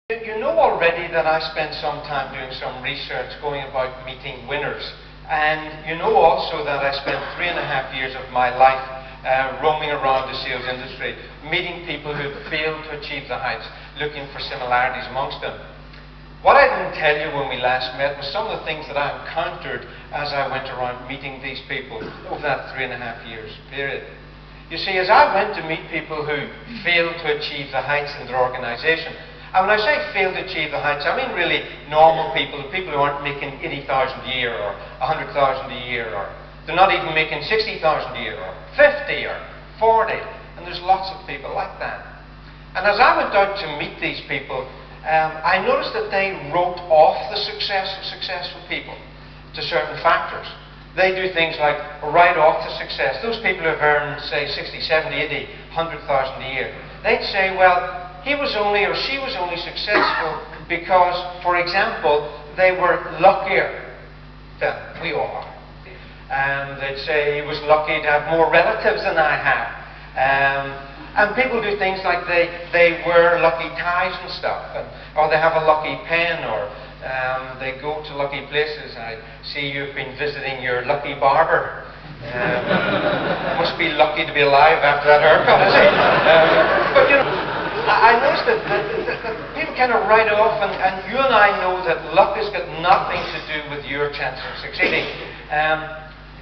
You know already that I spent some time doing some research going about meeting winners. And you know also that I spent 3.5 years of my life roaming around the sales industry, meeting people who failed to achieve the heights, looking for similarities amongst them. What I didn't tell you when we last met was some of the things that I encountered as I went around meeting these people over that 3.5 years period. You see, as I went to meet people who failed to achieve the heights in their organisation, and when I say fail to achieve the heights, I mean really normal people, the people who aren't making 80,000 a year or 100,000 a year, or they're not even making 60,000 a year or 50 or 40, and there's lots of people like that. And as I went out to meet these people, I noticed that they wrote off the success of successful people to certain factors. They do things like write off the success. Those people who have earned, say, 60, 70, 80, 100,000 a year, they'd say, well, he was only or she was only successful because, for example, they were luckier than we are. And they'd say he was lucky to have more relatives than I have. And people do things like they wear lucky ties and stuff, or they have a lucky pen, or they go to lucky places. I see you've been visiting your lucky barber. Must be lucky to be alive after that haircut, is it? But you know, I noticed that people kind of write off, and you and I know that luck has got nothing to do with your chance of succeeding.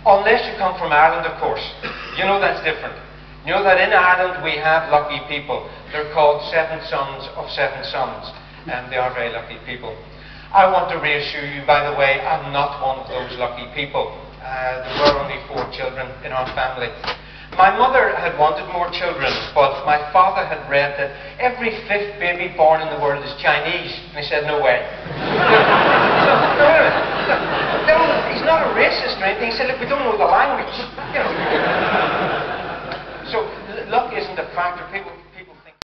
Unless you come from Ireland, of course. You know that's different. You know that in Ireland we have lucky people. They're called 7 sons of 7 sons, and they are very lucky people. I want to reassure you, by the way, I'm not one of those lucky people. There were only 4 children in our family. My mother had wanted more children, but my father had read that every 5th baby born in the world is Chinese, and he said, no way.